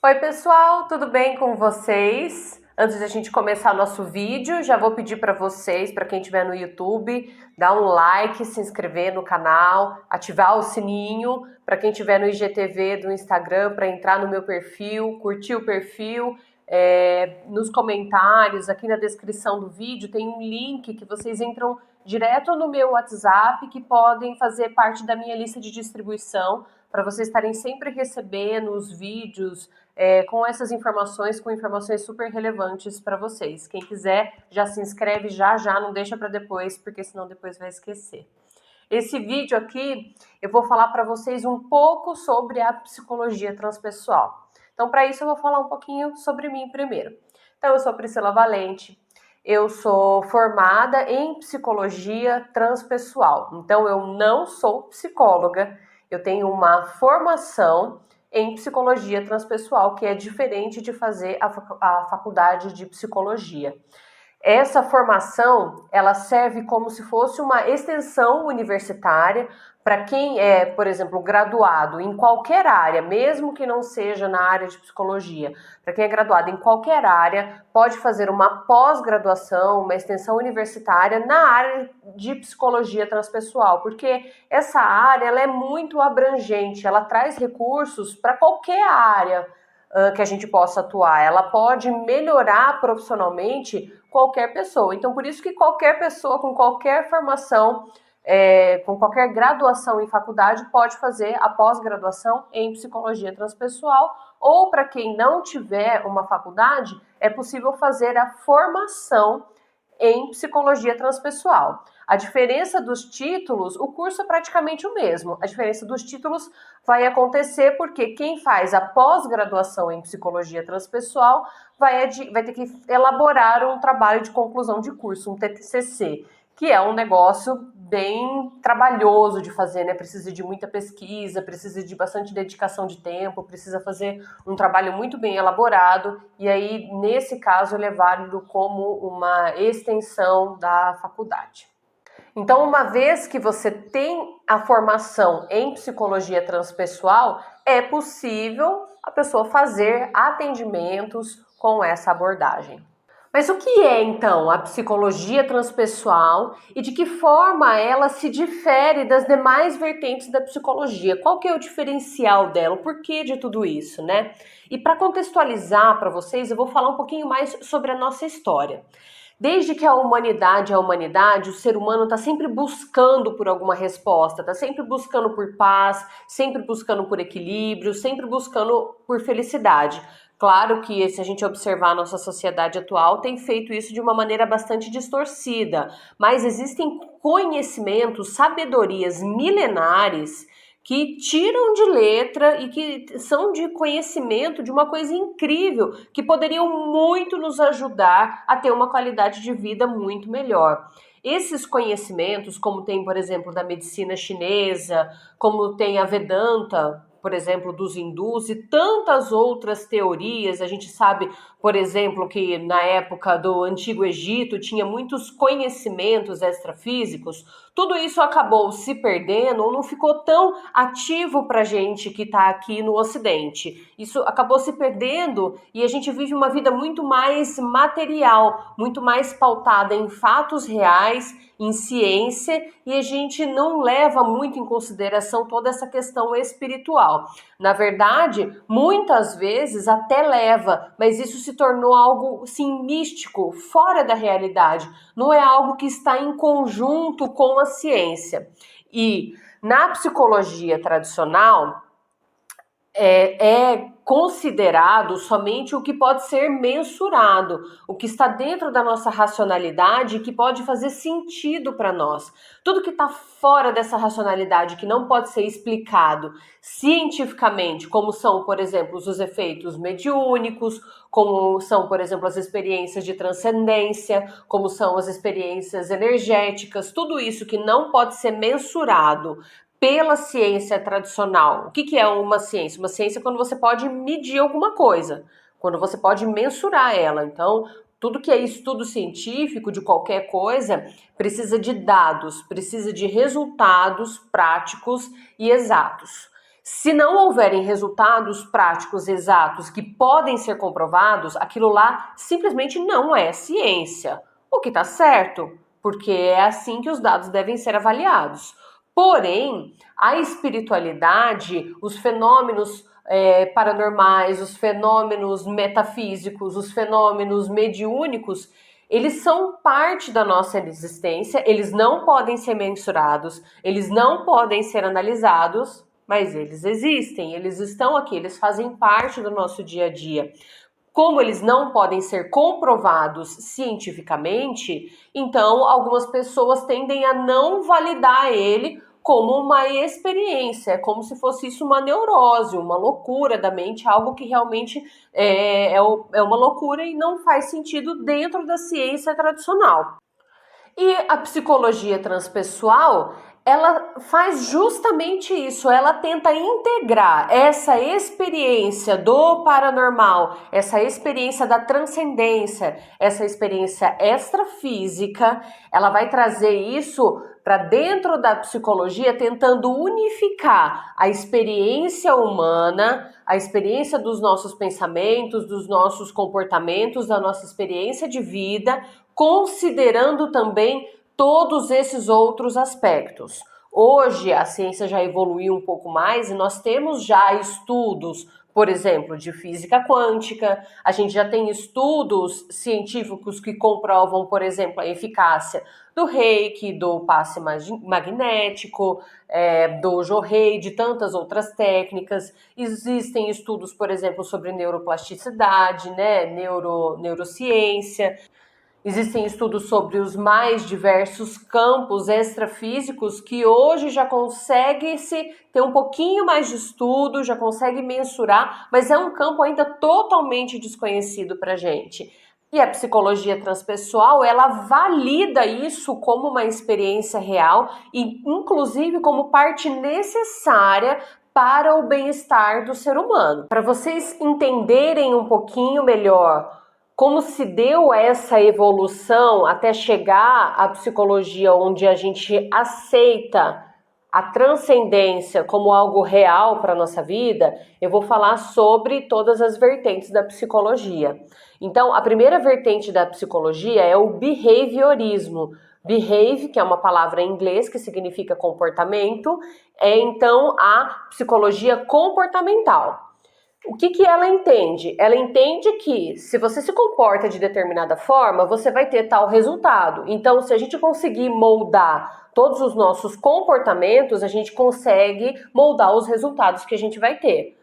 Oi, pessoal, tudo bem com vocês? Antes de a gente começar nosso vídeo, já vou pedir para vocês, para quem estiver no YouTube, dar um like, se inscrever no canal, ativar o sininho, para quem estiver no IGTV do Instagram, para entrar no meu perfil, curtir o perfil. Nos comentários, aqui na descrição do vídeo, tem um link que vocês entram direto no meu WhatsApp, que podem fazer parte da minha lista de distribuição, para vocês estarem sempre recebendo os vídeos com essas informações, com informações super relevantes para vocês. Quem quiser, já se inscreve já, não deixa para depois, porque senão depois vai esquecer. Esse vídeo aqui, eu vou falar para vocês um pouco sobre a psicologia transpessoal. Então, para isso, eu vou falar um pouquinho sobre mim primeiro. Então, eu sou Priscila Valente, eu sou formada em psicologia transpessoal. Então, eu não sou psicóloga, eu tenho uma formação em psicologia transpessoal, que é diferente de fazer a faculdade de psicologia. Essa formação, ela serve como se fosse uma extensão universitária para quem é, por exemplo, graduado em qualquer área, mesmo que não seja na área de psicologia. Para quem é graduado em qualquer área, pode fazer uma pós-graduação, uma extensão universitária na área de psicologia transpessoal, porque essa área ela é muito abrangente, ela traz recursos para qualquer área que a gente possa atuar. Ela pode melhorar profissionalmente qualquer pessoa. Então, por isso que qualquer pessoa com qualquer formação, com qualquer graduação em faculdade, pode fazer a pós-graduação em psicologia transpessoal, ou para quem não tiver uma faculdade, é possível fazer a formação em psicologia transpessoal. A diferença dos títulos, o curso é praticamente o mesmo. A diferença dos títulos vai acontecer porque quem faz a pós-graduação em psicologia transpessoal vai ter que elaborar um trabalho de conclusão de curso, um TCC, que é um negócio bem trabalhoso de fazer, né? Precisa de muita pesquisa, precisa de bastante dedicação de tempo, precisa fazer um trabalho muito bem elaborado, e aí, nesse caso, ele é válido como uma extensão da faculdade. Então, uma vez que você tem a formação em psicologia transpessoal, é possível a pessoa fazer atendimentos com essa abordagem. Mas o que é então a psicologia transpessoal e de que forma ela se difere das demais vertentes da psicologia? Qual que é o diferencial dela? O porquê de tudo isso, né? E para contextualizar para vocês, eu vou falar um pouquinho mais sobre a nossa história. Desde que a humanidade é a humanidade, o ser humano está sempre buscando por alguma resposta, está sempre buscando por paz, sempre buscando por equilíbrio, sempre buscando por felicidade. Claro que, se a gente observar a nossa sociedade atual, tem feito isso de uma maneira bastante distorcida, mas existem conhecimentos, sabedorias milenares que tiram de letra e que são de conhecimento de uma coisa incrível, que poderiam muito nos ajudar a ter uma qualidade de vida muito melhor. Esses conhecimentos, como tem, por exemplo, da medicina chinesa, como tem a Vedanta, por exemplo, dos hindus e tantas outras teorias. A gente sabe, por exemplo, que na época do Antigo Egito tinha muitos conhecimentos extrafísicos. Tudo isso acabou se perdendo ou não ficou tão ativo para a gente que está aqui no Ocidente. Isso acabou se perdendo e a gente vive uma vida muito mais material, muito mais pautada em fatos reais, em ciência, e a gente não leva muito em consideração toda essa questão espiritual. Na verdade, muitas vezes até leva, mas isso se tornou algo assim místico, fora da realidade. Não é algo que está em conjunto com a ciência. E na psicologia tradicional, é considerado somente o que pode ser mensurado, o que está dentro da nossa racionalidade e que pode fazer sentido para nós. Tudo que está fora dessa racionalidade, que não pode ser explicado cientificamente, como são, por exemplo, os efeitos mediúnicos, como são, por exemplo, as experiências de transcendência, como são as experiências energéticas, tudo isso que não pode ser mensurado pela ciência tradicional. O que é uma ciência? Uma ciência é quando você pode medir alguma coisa, quando você pode mensurar ela. Então, tudo que é estudo científico de qualquer coisa precisa de dados, precisa de resultados práticos e exatos. Se não houverem resultados práticos exatos que podem ser comprovados, aquilo lá simplesmente não é ciência. O que está certo, porque é assim que os dados devem ser avaliados. Porém, a espiritualidade, os fenômenos paranormais, os fenômenos metafísicos, os fenômenos mediúnicos, eles são parte da nossa existência, eles não podem ser mensurados, eles não podem ser analisados, mas eles existem, eles estão aqui, eles fazem parte do nosso dia a dia. Como eles não podem ser comprovados cientificamente, então algumas pessoas tendem a não validar ele como uma experiência, é como se fosse isso uma neurose, uma loucura da mente, algo que realmente é uma loucura e não faz sentido dentro da ciência tradicional. E a psicologia transpessoal, ela faz justamente isso, ela tenta integrar essa experiência do paranormal, essa experiência da transcendência, essa experiência extrafísica, ela vai trazer isso para dentro da psicologia, tentando unificar a experiência humana, a experiência dos nossos pensamentos, dos nossos comportamentos, da nossa experiência de vida, considerando também todos esses outros aspectos. Hoje a ciência já evoluiu um pouco mais e nós temos já estudos, por exemplo, de física quântica, a gente já tem estudos científicos que comprovam, por exemplo, a eficácia do reiki, do passe magnético, do jorrei, de tantas outras técnicas. Existem estudos, por exemplo, sobre neuroplasticidade, né, neurociência. Existem estudos sobre os mais diversos campos extrafísicos que hoje já consegue-se ter um pouquinho mais de estudo, já consegue mensurar, mas é um campo ainda totalmente desconhecido para a gente. E a psicologia transpessoal, ela valida isso como uma experiência real e, inclusive, como parte necessária para o bem-estar do ser humano. Para vocês entenderem um pouquinho melhor como se deu essa evolução até chegar à psicologia onde a gente aceita a transcendência como algo real para a nossa vida, eu vou falar sobre todas as vertentes da psicologia. Então, a primeira vertente da psicologia é o behaviorismo. Behave, que é uma palavra em inglês que significa comportamento, é então a psicologia comportamental. O que ela entende? Ela entende que se você se comporta de determinada forma, você vai ter tal resultado. Então, se a gente conseguir moldar todos os nossos comportamentos, a gente consegue moldar os resultados que a gente vai ter.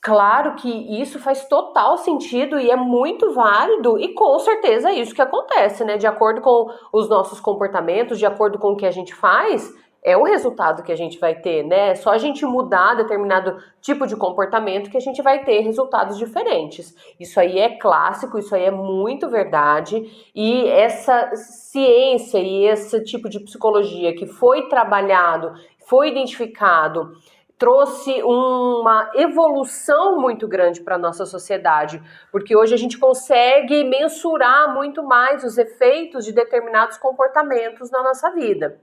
Claro que isso faz total sentido e é muito válido e com certeza é isso que acontece, né? De acordo com os nossos comportamentos, de acordo com o que a gente faz, é o resultado que a gente vai ter, né? Só a gente mudar determinado tipo de comportamento que a gente vai ter resultados diferentes. Isso aí é clássico, isso aí é muito verdade. E essa ciência e esse tipo de psicologia que foi trabalhado, foi identificado, trouxe uma evolução muito grande para a nossa sociedade, porque hoje a gente consegue mensurar muito mais os efeitos de determinados comportamentos na nossa vida.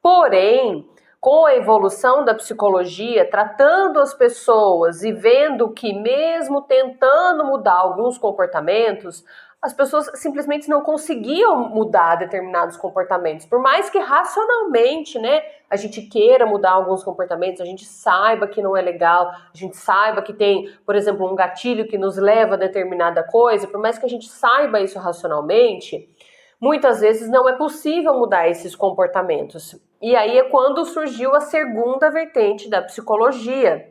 Porém, com a evolução da psicologia, tratando as pessoas e vendo que mesmo tentando mudar alguns comportamentos, as pessoas simplesmente não conseguiam mudar determinados comportamentos. Por mais que racionalmente, né, a gente queira mudar alguns comportamentos, a gente saiba que não é legal, a gente saiba que tem, por exemplo, um gatilho que nos leva a determinada coisa, por mais que a gente saiba isso racionalmente, muitas vezes não é possível mudar esses comportamentos. E aí é quando surgiu a segunda vertente da psicologia,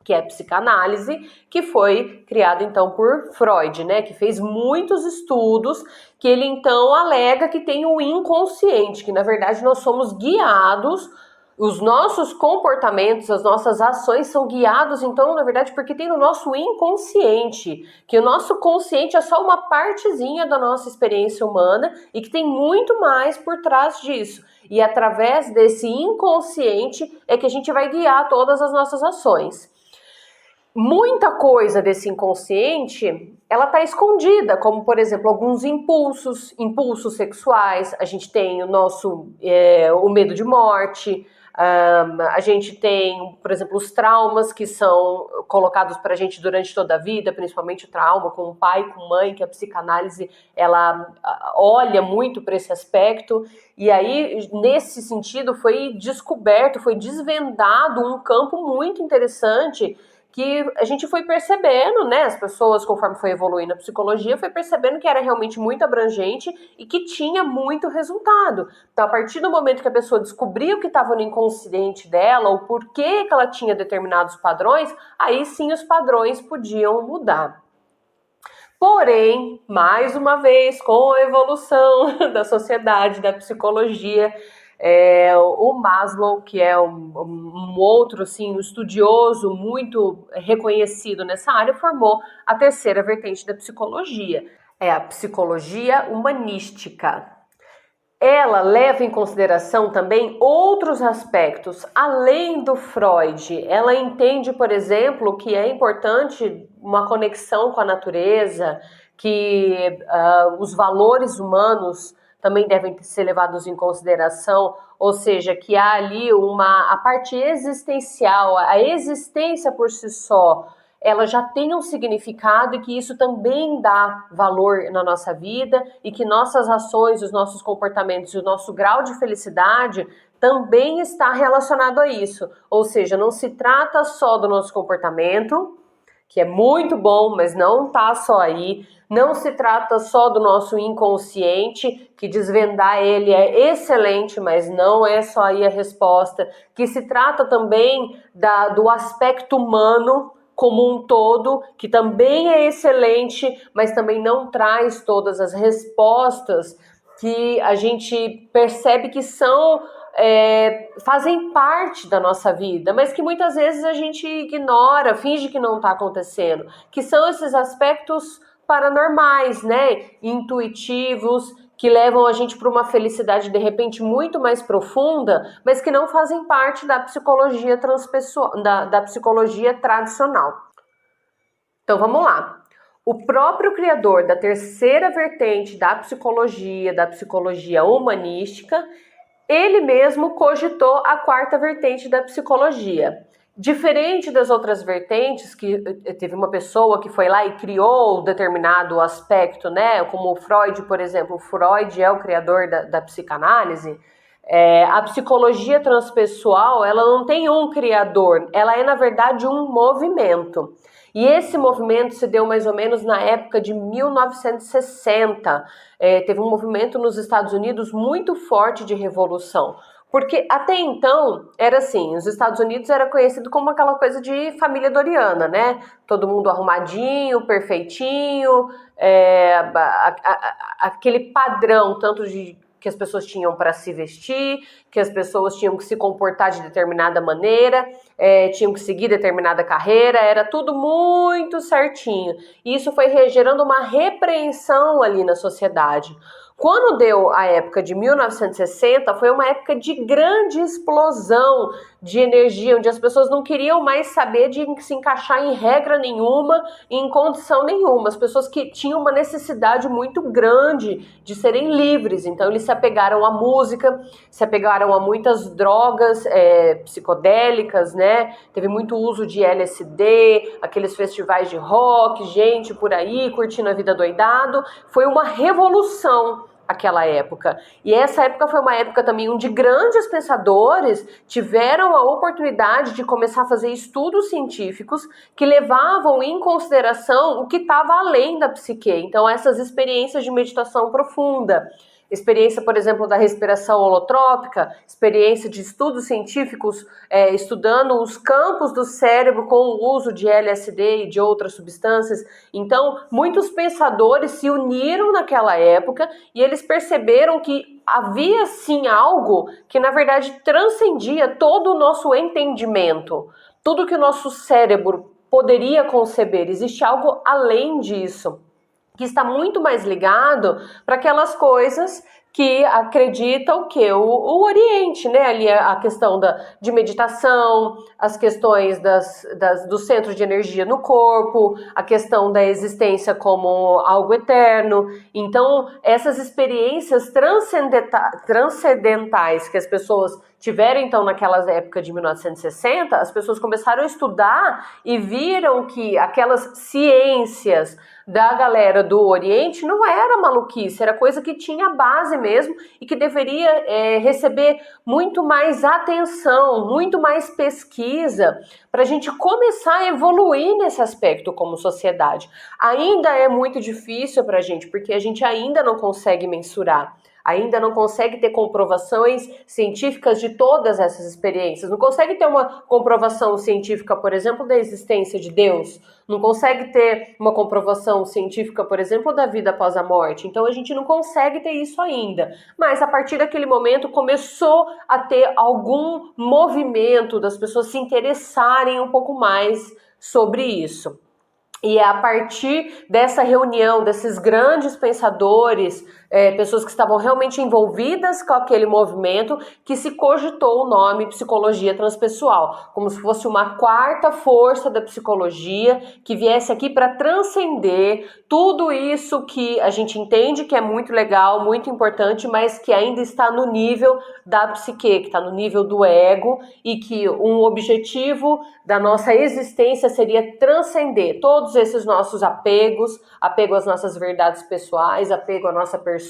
que é a psicanálise, que foi criado então por Freud, né, que fez muitos estudos, que ele então alega que tem o inconsciente, que na verdade nós somos guiados, os nossos comportamentos, as nossas ações são guiados então, na verdade, porque tem no nosso inconsciente, que o nosso consciente é só uma partezinha da nossa experiência humana e que tem muito mais por trás disso. E através desse inconsciente é que a gente vai guiar todas as nossas ações. Muita coisa desse inconsciente, ela está escondida, como, por exemplo, alguns impulsos sexuais. A gente tem o medo de morte, A gente tem, por exemplo, os traumas que são colocados para a gente durante toda a vida, principalmente o trauma com o pai, com mãe, que a psicanálise ela olha muito para esse aspecto. E aí, nesse sentido, foi descoberto, foi desvendado um campo muito interessante que a gente foi percebendo, né, as pessoas, conforme foi evoluindo a psicologia, foi percebendo que era realmente muito abrangente e que tinha muito resultado. Então, a partir do momento que a pessoa descobriu o que estava no inconsciente dela, o porquê que ela tinha determinados padrões, aí sim os padrões podiam mudar. Porém, mais uma vez, com a evolução da sociedade, da psicologia, o Maslow, que é um outro assim, um estudioso muito reconhecido nessa área, formou a terceira vertente da psicologia, é a psicologia humanística. Ela leva em consideração também outros aspectos, além do Freud. Ela entende, por exemplo, que é importante uma conexão com a natureza, que os valores humanos também devem ser levados em consideração, ou seja, que há ali a parte existencial, a existência por si só, ela já tem um significado e que isso também dá valor na nossa vida e que nossas ações, os nossos comportamentos e o nosso grau de felicidade também está relacionado a isso. Ou seja, não se trata só do nosso comportamento, que é muito bom, mas não está só aí. Não se trata só do nosso inconsciente, que desvendar ele é excelente, mas não é só aí a resposta. Que se trata também do aspecto humano como um todo, que também é excelente, mas também não traz todas as respostas que a gente percebe que fazem parte da nossa vida, mas que muitas vezes a gente ignora, finge que não está acontecendo, que são esses aspectos paranormais, né, intuitivos, que levam a gente para uma felicidade de repente muito mais profunda, mas que não fazem parte da psicologia transpessoal, da psicologia tradicional. Então vamos lá. O próprio criador da terceira vertente da psicologia humanística, ele mesmo cogitou a quarta vertente da psicologia. Diferente das outras vertentes, que teve uma pessoa que foi lá e criou determinado aspecto, né? Como o Freud, por exemplo. O Freud é o criador da psicanálise. A psicologia transpessoal, ela não tem um criador, ela é, na verdade, um movimento. E esse movimento se deu mais ou menos na época de 1960. Teve um movimento nos Estados Unidos muito forte de revolução. Porque até então era assim, os Estados Unidos era conhecido como aquela coisa de família doriana, né? Todo mundo arrumadinho, perfeitinho, aquele padrão tanto de que as pessoas tinham para se vestir, que as pessoas tinham que se comportar de determinada maneira, tinham que seguir determinada carreira, era tudo muito certinho. E isso foi gerando uma repreensão ali na sociedade. Quando deu a época de 1960, foi uma época de grande explosão de energia, onde as pessoas não queriam mais saber de se encaixar em regra nenhuma, em condição nenhuma. As pessoas que tinham uma necessidade muito grande de serem livres, então eles se apegaram à música, se apegaram a muitas drogas psicodélicas, né? Teve muito uso de LSD, aqueles festivais de rock, gente por aí curtindo a vida doidado. Foi uma revolução aquela época. E essa época foi uma época também onde grandes pensadores tiveram a oportunidade de começar a fazer estudos científicos que levavam em consideração o que estava além da psique. Então, essas experiências de meditação profunda, experiência, por exemplo, da respiração holotrópica, experiência de estudos científicos estudando os campos do cérebro com o uso de LSD e de outras substâncias. Então, muitos pensadores se uniram naquela época e eles perceberam que havia sim algo que, na verdade, transcendia todo o nosso entendimento, tudo que o nosso cérebro poderia conceber. Existe algo além disso, que está muito mais ligado para aquelas coisas que acredita o quê? O Oriente, né? Ali a questão de meditação, as questões do centro de energia no corpo, a questão da existência como algo eterno. Então, essas experiências transcendentais que as pessoas tiveram, então, naquelas épocas de 1960, as pessoas começaram a estudar e viram que aquelas ciências da galera do Oriente não era maluquice, era coisa que tinha base mesmo e que deveria receber muito mais atenção, muito mais pesquisa para a gente começar a evoluir nesse aspecto como sociedade. Ainda é muito difícil para a gente, porque a gente ainda não consegue mensurar. Ainda não consegue ter comprovações científicas de todas essas experiências. Não consegue ter uma comprovação científica, por exemplo, da existência de Deus. Não consegue ter uma comprovação científica, por exemplo, da vida após a morte. Então a gente não consegue ter isso ainda. Mas a partir daquele momento começou a ter algum movimento das pessoas se interessarem um pouco mais sobre isso. E é a partir dessa reunião, desses grandes pensadores, pessoas que estavam realmente envolvidas com aquele movimento, que se cogitou o nome psicologia transpessoal, como se fosse uma quarta força da psicologia que viesse aqui para transcender tudo isso que a gente entende que é muito legal, muito importante, mas que ainda está no nível da psique, que está no nível do ego, e que um objetivo da nossa existência seria transcender todos esses nossos apegos, apego às nossas verdades pessoais, apego à nossa persona,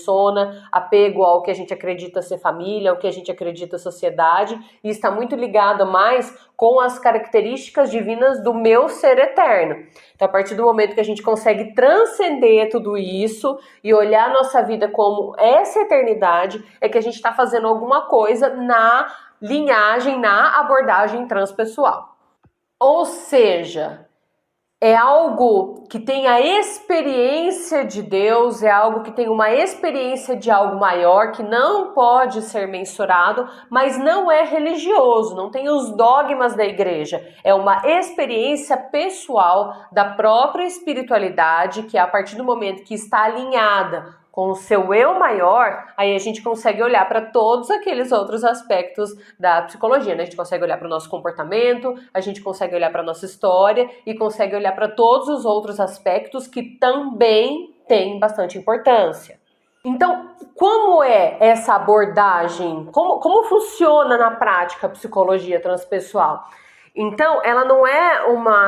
apego ao que a gente acredita ser família, ao que a gente acredita sociedade, e está muito ligado mais com as características divinas do meu ser eterno. Então, a partir do momento que a gente consegue transcender tudo isso e olhar a nossa vida como essa eternidade, é que a gente está fazendo alguma coisa na linhagem, na abordagem transpessoal. Ou seja, é algo que tem a experiência de Deus, é algo que tem uma experiência de algo maior, que não pode ser mensurado, mas não é religioso, não tem os dogmas da igreja. É uma experiência pessoal da própria espiritualidade, que é a partir do momento que está alinhada com o seu eu maior, aí a gente consegue olhar para todos aqueles outros aspectos da psicologia, né? A gente consegue olhar para o nosso comportamento, a gente consegue olhar para a nossa história e consegue olhar para todos os outros aspectos que também têm bastante importância. Então, como é essa abordagem? Como funciona na prática a psicologia transpessoal? Então, ela não é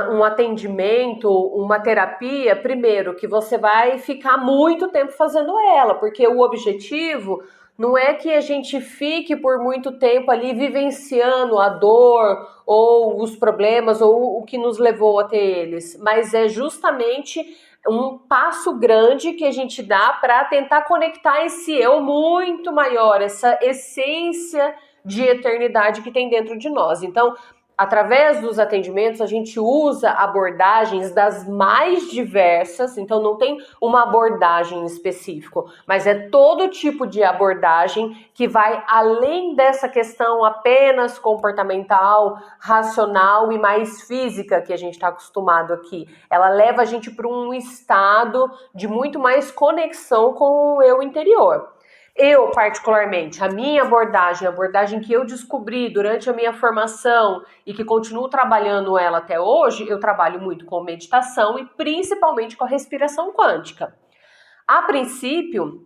um atendimento, uma terapia, primeiro, que você vai ficar muito tempo fazendo ela, porque o objetivo não é que a gente fique por muito tempo ali vivenciando a dor ou os problemas ou o que nos levou até eles, mas é justamente um passo grande que a gente dá para tentar conectar esse eu muito maior, essa essência de eternidade que tem dentro de nós. Então, através dos atendimentos, a gente usa abordagens das mais diversas, então não tem uma abordagem específica, mas é todo tipo de abordagem que vai além dessa questão apenas comportamental, racional e mais física que a gente está acostumado aqui. Ela leva a gente para um estado de muito mais conexão com o eu interior. Eu, particularmente, a minha abordagem, a abordagem que eu descobri durante a minha formação e que continuo trabalhando ela até hoje, eu trabalho muito com meditação e principalmente com a respiração quântica. A princípio,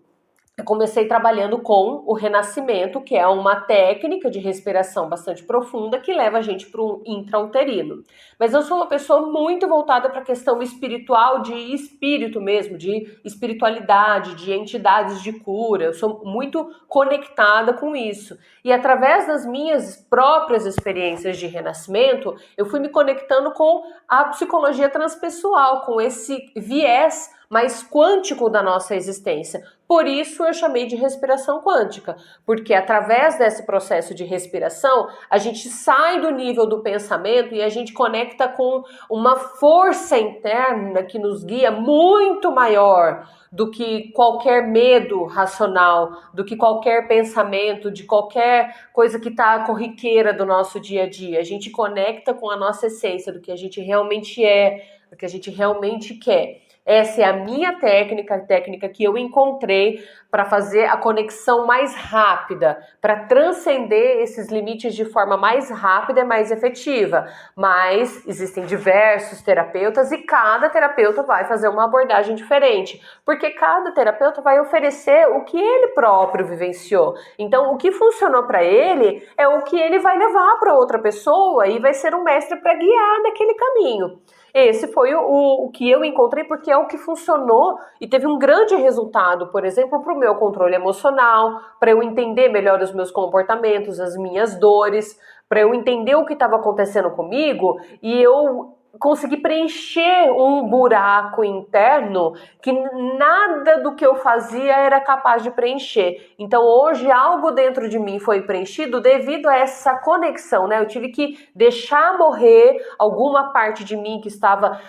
eu comecei trabalhando com o renascimento, que é uma técnica de respiração bastante profunda que leva a gente para um intrauterino. Mas eu sou uma pessoa muito voltada para a questão espiritual, de espírito mesmo, de espiritualidade, de entidades de cura. Eu sou muito conectada com isso. E através das minhas próprias experiências de renascimento, eu fui me conectando com a psicologia transpessoal, com esse viés mais quântico da nossa existência. Por isso eu chamei de respiração quântica, porque através desse processo de respiração, a gente sai do nível do pensamento e a gente conecta com uma força interna que nos guia muito maior do que qualquer medo racional, do que qualquer pensamento, de qualquer coisa que está corriqueira do nosso dia a dia. A gente conecta com a nossa essência, do que a gente realmente é, do que a gente realmente quer. Essa é a minha técnica, a técnica que eu encontrei para fazer a conexão mais rápida, para transcender esses limites de forma mais rápida e mais efetiva. Mas existem diversos terapeutas e cada terapeuta vai fazer uma abordagem diferente, porque cada terapeuta vai oferecer o que ele próprio vivenciou. Então, o que funcionou para ele é o que ele vai levar para outra pessoa e vai ser um mestre para guiar naquele caminho. Esse foi o que eu encontrei, porque é o que funcionou e teve um grande resultado, por exemplo, para o meu controle emocional, para eu entender melhor os meus comportamentos, as minhas dores, para eu entender o que estava acontecendo comigo e eu consegui preencher um buraco interno que nada do que eu fazia era capaz de preencher. Então hoje algo dentro de mim foi preenchido devido a essa conexão, né? Eu tive que deixar morrer alguma parte de mim que estava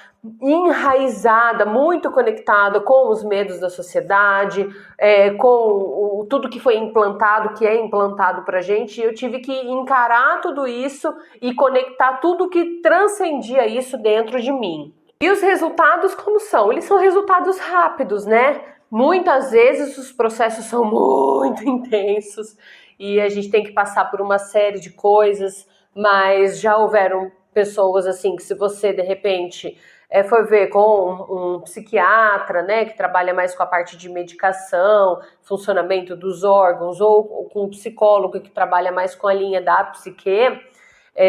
enraizada, muito conectada com os medos da sociedade, com tudo que foi implantado, que é implantado pra gente. Eu tive que encarar tudo isso e conectar tudo que transcendia isso dentro de mim. E os resultados como são? Eles são resultados rápidos, né? Muitas vezes os processos são muito intensos e a gente tem que passar por uma série de coisas, mas já houveram pessoas assim que se você de repente foi ver com um psiquiatra, né, que trabalha mais com a parte de medicação, funcionamento dos órgãos, ou com um psicólogo que trabalha mais com a linha da psique,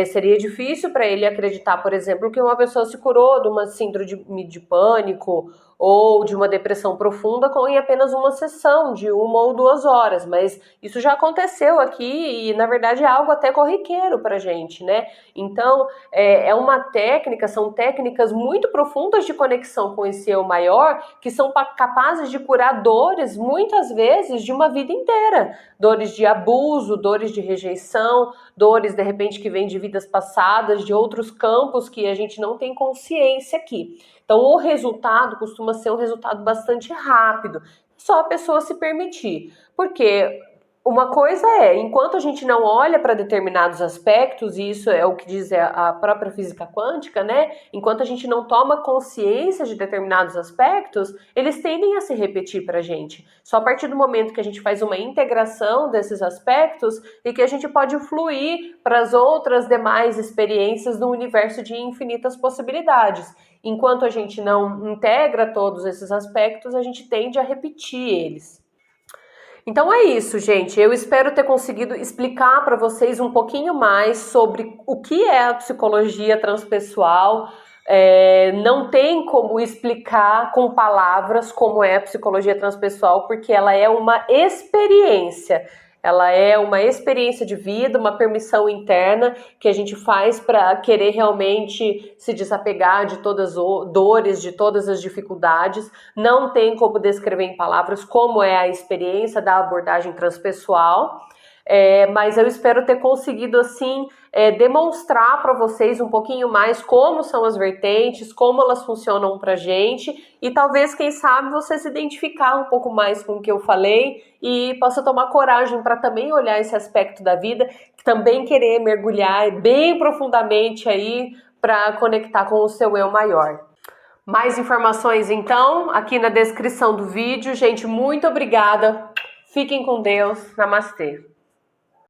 seria difícil para ele acreditar, por exemplo, que uma pessoa se curou de uma síndrome de pânico ou de uma depressão profunda em apenas uma sessão de 1 ou 2 horas, mas isso já aconteceu aqui e, na verdade, é algo até corriqueiro para a gente, né? Então, é uma técnica, são técnicas muito profundas de conexão com esse eu maior, que são capazes de curar dores, muitas vezes, de uma vida inteira. Dores de abuso, dores de rejeição, dores, de repente, que vêm de vidas passadas, de outros campos que a gente não tem consciência aqui. Então, o resultado costuma ser um resultado bastante rápido, só a pessoa se permitir. Porque uma coisa enquanto a gente não olha para determinados aspectos, e isso é o que diz a própria física quântica, né? Enquanto a gente não toma consciência de determinados aspectos, eles tendem a se repetir para a gente. Só a partir do momento que a gente faz uma integração desses aspectos e que a gente pode fluir para as outras demais experiências no universo de infinitas possibilidades. Enquanto a gente não integra todos esses aspectos, a gente tende a repetir eles. Então é isso, gente. Eu espero ter conseguido explicar para vocês um pouquinho mais sobre o que é a psicologia transpessoal. Não tem como explicar com palavras como é a psicologia transpessoal, porque ela é uma experiência. Ela é uma experiência de vida, uma permissão interna que a gente faz para querer realmente se desapegar de todas as dores, de todas as dificuldades. Não tem como descrever em palavras como é a experiência da abordagem transpessoal. Mas eu espero ter conseguido, assim, demonstrar para vocês um pouquinho mais como são as vertentes, como elas funcionam pra gente e talvez, quem sabe, você se identificar um pouco mais com o que eu falei e possa tomar coragem para também olhar esse aspecto da vida, também querer mergulhar bem profundamente aí para conectar com o seu eu maior. Mais informações, então, aqui na descrição do vídeo. Gente, muito obrigada. Fiquem com Deus. Namastê.